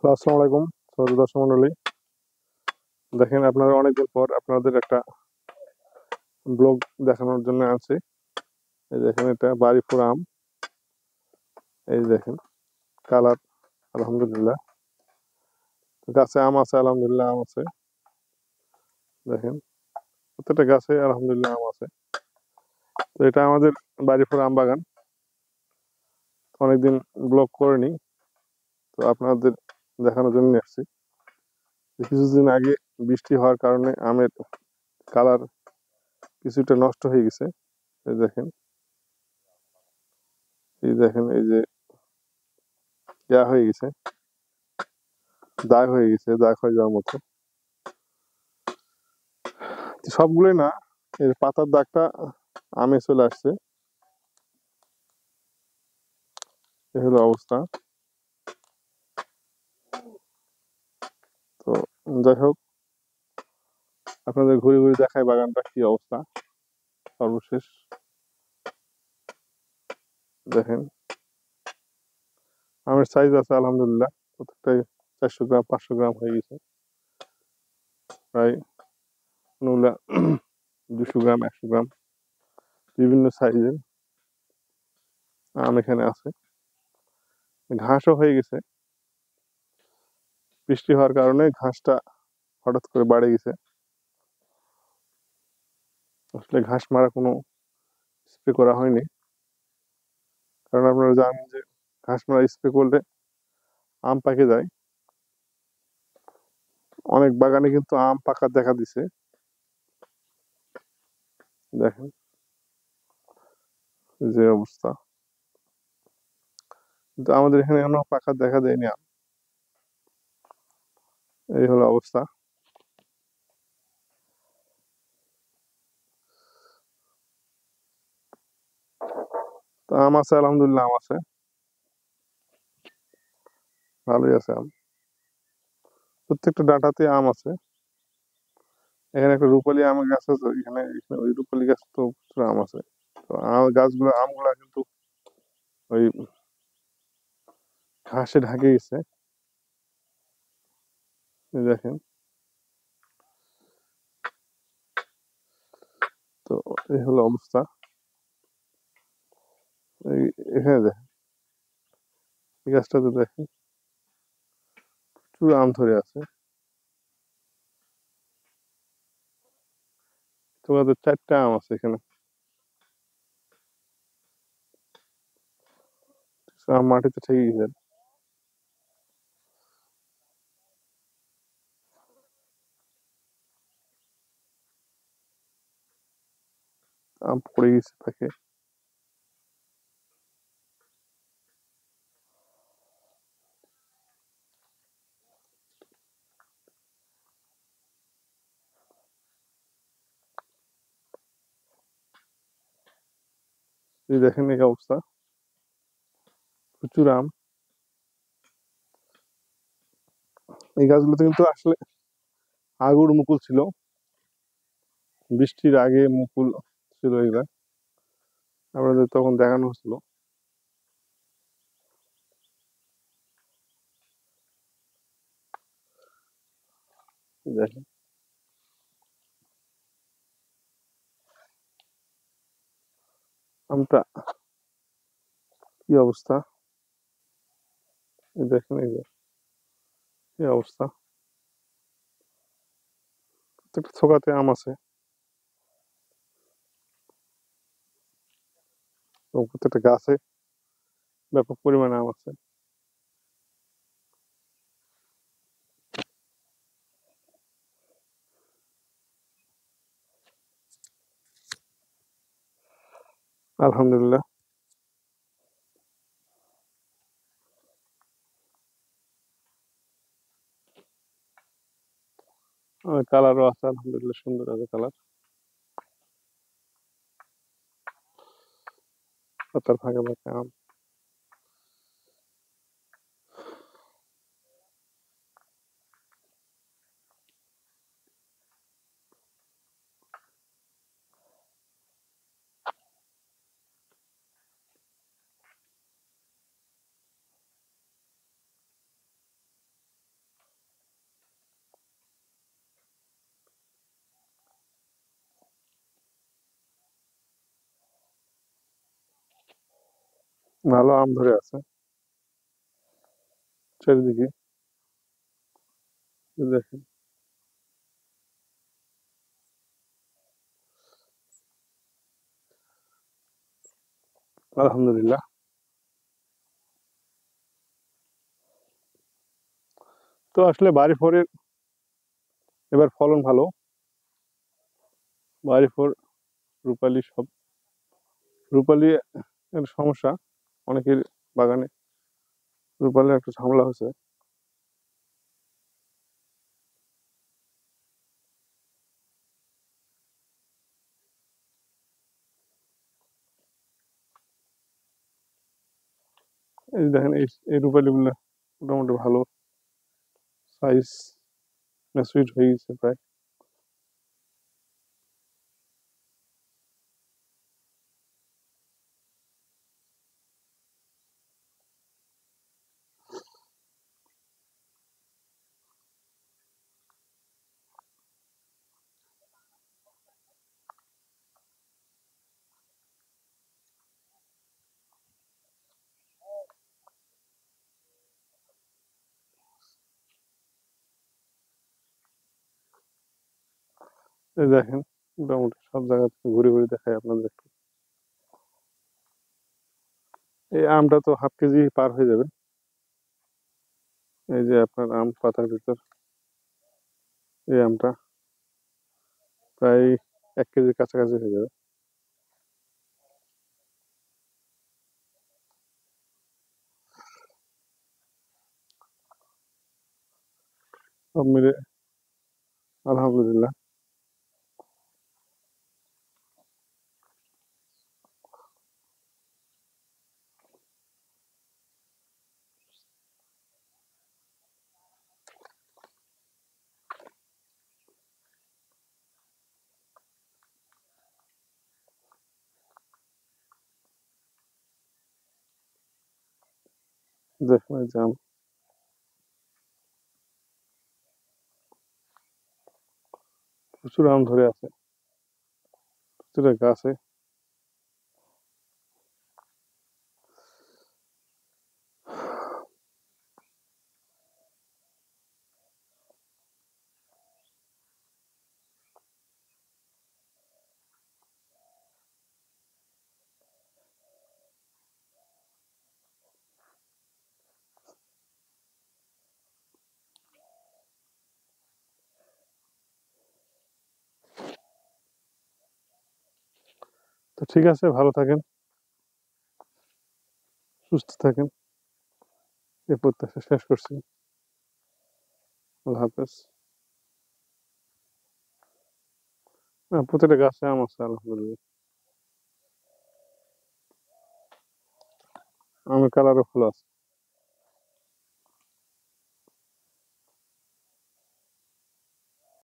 Hello, আসসালামু আলাইকুম। দর্শক মন্ডলী, দেখেন আপনারা অনেকদিন পর আপনাদের একটা ব্লগ দেখানোর জন্য আছি। এই দেখেন, এটা বাড়িপুর আম। এই দেখেন কালার, আলহামদুলিল্লাহ। গাছে আম আছে, আলহামদুলিল্লাহ আম আছে। দেখেন প্রত্যেকটা গাছে আলহামদুলিল্লাহ আম আছে। তো এটা আমাদের বাড়িপুর আম বাগান। অনেকদিন ব্লগ করিনি, তো আপনাদের দেখানোর জন্য আসছি। কিছুদিন আগে বৃষ্টি হওয়ার কারণে আমের কালার কিছুটা নষ্ট হয়ে গেছে। এই দেখেন, এই যে হয়ে গেছে, দাগ হয়ে গেছে, দাগ হয়ে যাওয়ার মতো। সবগুলোই না, এই পাতার দাগটা আমে চলে আসছে। এই হলো অবস্থা। তো যাই হোক, আপনাদের ঘুরে ঘুরে দেখায় বাগানটা কি অবস্থা। সর্বশেষ দেখেন, আমের সাইজ আছে আলহামদুলিল্লাহ, প্রত্যেকটাই 400 গ্রাম 500 গ্রাম হয়ে গেছে। প্রায় কোনগুলা 200 গ্রাম 100 গ্রাম, বিভিন্ন সাইজের আম এখানে আছে। ঘাসও হয়ে গেছে, বৃষ্টি হওয়ার কারণে ঘাসটা হঠাৎ করে বাড়ে গেছে। আসলে ঘাস মারা কোনো স্প্রে করা হয়নি, কারণ আপনারা জানেন যে ঘাস মারা স্প্রে করলে আম পাকে যায়। অনেক বাগানে কিন্তু আম পাকা দেখা দিছে। দেখেন যে অবস্থা, কিন্তু আমাদের এখানে এখনো পাকা দেখা দেয়নি আম। এই হলো অবস্থা। তো আম আছে আলহামদুলিল্লাহ, আম আছে, ভালোই আছে আম। প্রত্যেকটা ডাঁটাতে আম আছে। এখানে একটা রূপালী আম গাছ আছে, এখানে এখানে ওই রূপালী গাছ তো প্রচুর আম আছে। তো গাছগুলো আমগুলা কিন্তু ওই ঘাসে ঢাকে গেছে। এই দেখেন, তো এই হলো অবস্থা। এই এখানে দেখেন, এই গাছটাতে দেখেন প্রচুর আম ধরে আছে। তোমাদের 4টা আম আছে এখানে। আম মাটিতে ঠেকে গেছে, আম পড়ে গেছে তাকে। এই দেখেন এই অবস্থা, প্রচুর আম। এই গাছগুলোতে কিন্তু আসলে আগুর মুকুল ছিল, বৃষ্টির আগে মুকুল ছিল এগুলা, আমাদের তখন দেখানো হচ্ছিল। দেখেন আমটা কি অবস্থা, এই দেখেন এই যে কি অবস্থা। প্রত্যেকটা থোকাতে আম আছে এবং প্রত্যেকটা গাছে ব্যাপক পরিমাণে আম আছে। আলহামদুলিল্লাহ, কালারও আছে আলহামদুলিল্লাহ, সুন্দর আছে কালার। পাতার ফাঁকে ফাঁকে আম। ভালো আম ধরে আছে চারিদিকে। এই দেখেন, আলহামদুলিল্লাহ। তো আসলে বাড়ি ফোরের এবার ফলন ভালো। বাড়ি ফোর, রূপালী সব। রূপালী এর সমস্যা অনেকের বাগানে, রূপালীর একটা ঝামেলা হয়েছে। এই যে দেখেন, এই রূপালী গুলা মোটামুটি ভালো সাইজ, সুইট হয়ে গেছে প্রায়। এই দেখেন, মোটামুটি সব জায়গা থেকে ঘুরে ঘুরে দেখাই আপনাদের একটু। এই আমটা তো হাফ কেজি পার হয়ে যাবে। এই যে আপনার আম পাতার ভিতর, এই আমটা প্রায় 1 কেজির কাছাকাছি হয়ে যাবে সব মিলে। আলহামদুলিল্লাহ। দেখুন এই যে আম, প্রচুর আম ধরে আছে প্রতিটা গাছে। তো ঠিক আছে, ভালো থাকেন, সুস্থ থাকেন, এ প্রত্যাশা শেষ করছি। আল্লাহ হাফেজ। প্রতিটা গাছে আম আছে আলহামদুলিল্লাহ। আমের কালারও ভালো আছে।